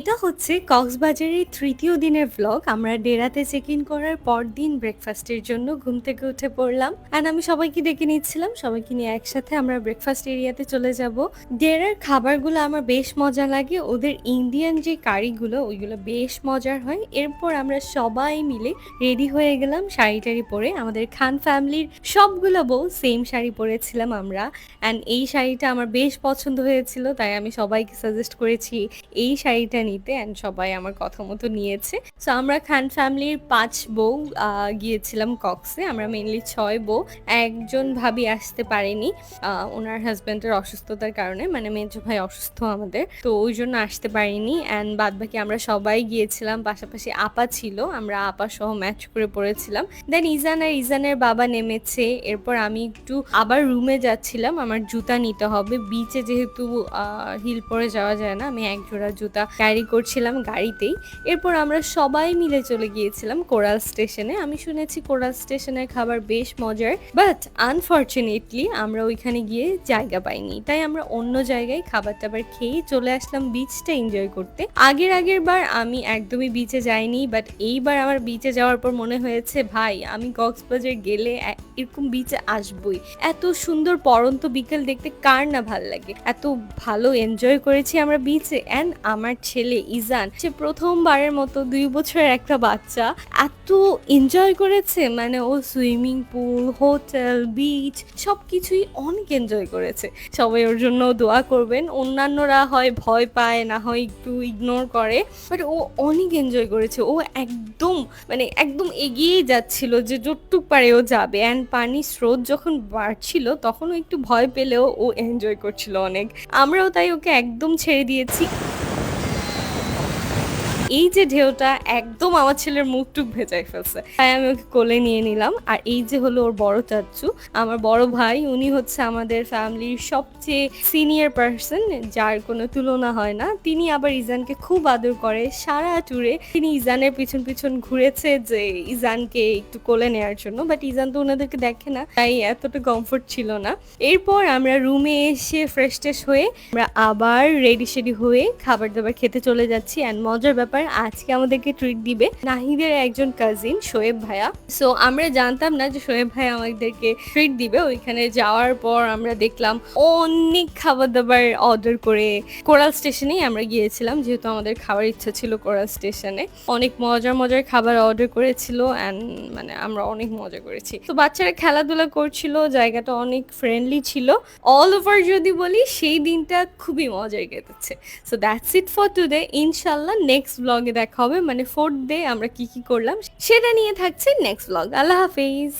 এটা হচ্ছে কক্সবাজারের ৩য় দিনের ভ্লগ। আমরা ডেরাতে চেক ইন করার পরদিন ব্রেকফাস্টের জন্য ঘুম থেকে উঠে পড়লাম। অ্যান্ড আমি সবাইকে ডেকে নিচ্ছিলাম। সবাইকে নিয়ে একসাথে আমরা ব্রেকফাস্ট এরিয়াতে চলে যাব। ডেরার খাবারগুলো আমার বেশ মজা লাগে। ওদের ইন্ডিয়ান যে কারিগুলো ওইগুলো বেশ মজার হয়। এরপর আমরা সবাই মিলে রেডি হয়ে গেলাম শাড়ি-টাড়ি পরে। আমাদের খান ফ্যামিলির সবগুলো বউ সেম শাড়ি পরেছিলাম আমরা। অ্যান্ড এই শাড়িটা আমার বেশ পছন্দ হয়েছিল। তাই আমি সবাইকে সাজেস্ট করেছি এই শাড়িটা নিতে অ্যান্ড সবাই আমার কথা মতো নিয়েছে। সো আমরা খান ফ্যামিলির ৫ বউ গিয়েছিলাম কক্সে। আমরা মেইনলি ৬ বউ। একজন ভাবি আসতে পারেনি ওনার হাজব্যান্ডের অসুস্থতার কারণে, মানে মেজো ভাই অসুস্থ আমাদের, তো ওই জন্য আসতে পারিনি। অ্যান্ড বাদবাকি আমরা সবাই গিয়েছিলাম, পাশাপাশি আপা ছিল, আমরা আপা সহ ম্যাচ করে পড়েছিলাম। দেন ইজান আর ইজানের বাবা নেমেছে। এরপর আমি একটু আবার রুমে যাচ্ছিলাম, আমার জুতা নিতে হবে। বিচে যেহেতু হিল পরে যাওয়া যায় না, আমি এক জোড়া জুতা ক্যারি করছিলাম গাড়িতেই। এরপর আমরা সবাই মিলে চলে গিয়েছিলাম কোরাল স্টেশনে। আমি শুনেছি কোরাল স্টেশনের খাবার বেশ মজার, বাট আনফর্চুনেটলি আমরা ওইখানে গিয়ে জায়গা পাইনি, তাই আমরা অন্য জায়গায় খাবার টাবার খেয়ে চলে আসলাম বিচটা এনজয় করতে। আগের বার আমি একদমই বিচে যাইনি, বাট এইবার আমার বিচে যাওয়ার পর মনে হয়েছে ভাই আমি কক্সবাজার গেলে এরকম বিচে আসবই। এত সুন্দর পড়ন্ত বিকেল দেখতে কার না ভাল লাগে। এত ভালো এনজয় করেছি আমরা বিচে। অ্যান্ড আমার ছেলে ইজান, সে প্রথমবারের মতো ২ বছরের একটা বাচ্চা, এত এনজয় করেছে, মানে ও সুইমিং পুল, হোটেল, বিচ সব কিছুই অনেক এনজয় করেছে। সবাই ওর জন্য দোয়া করবেন। অন্যান্যরা হয় ভয় পায়, না হয় একটু ইগনোর করে, বাট ও অনেক এনজয় করেছে। ও একদম এগিয়েই যাচ্ছিল যে যতটুক পারে ও যাবে। অ্যান্ড পানির স্রোত যখন বাড়ছিল তখন ও একটু ভয় পেলেও ও এনজয় করছিল অনেক। আমরাও তাই ওকে একদম ছেড়ে দিয়েছি। এই যে ঢেউটা একদম আমার ছেলের মুখ-টুক ভেজায় ফেলছে। তাই আমি ওকে কোলে নিয়ে নিলাম। আর এই যে হলো ওর বড় চাচ্চু, আমার বড় ভাই। উনি হচ্ছে আমাদের ফ্যামিলির সবচেয়ে সিনিয়র পারসন, যার কোনো তুলনা হয় না। তিনি আবার ইজানকে খুব আদর করে। সারা ট্যুরে তিনি ইজানের পিছন ঘুরেছে যে ইজানকে একটু কোলে নেয়ার জন্য। বাট ইজান তো ওনাদেরকে দেখে না, তাই এতটা কমফোর্ট ছিল না। এরপর আমরা রুমে এসে ফ্রেশ-ট্রেশ হয়ে আমরা আবার রেডি-সেডি হয়ে খাবার-দাবার খেতে চলে যাচ্ছি। অ্যান্ড মজার ব্যাপার, আজকে আমাদেরকে ট্রিট দিবে নাহিদের একজন কাজিন শোয়েব ভাইয়া। সো আমরা জানতাম না যে শোয়েব ভাইয়া আমাদেরকে ট্রিট দিবে। ওইখানে যাওয়ার পর আমরা দেখলাম অনেক খাবার দাবার অর্ডার করে কোরাল স্টেশনেই আমরা গিয়েছিলাম, যেহেতু আমাদের খাবার ইচ্ছা ছিল কোরাল স্টেশনে। অনেক মজার খাবার অর্ডার করেছিল অ্যান্ড মানে আমরা অনেক মজা করেছি। তো বাচ্চারা খেলাধুলা করছিল, জায়গাটা অনেক ফ্রেন্ডলি ছিল। অল ওভার যদি বলি, সেই দিনটা খুবই মজার কেটেছে। So that's it for today. ইনশাল্লাহ নেক্সট ব্লগে দেখা হবে, মানে 4th ডে আমরা কি করলাম সেটা নিয়ে থাকছে নেক্সট ব্লগ। আল্লাহ হাফেজ।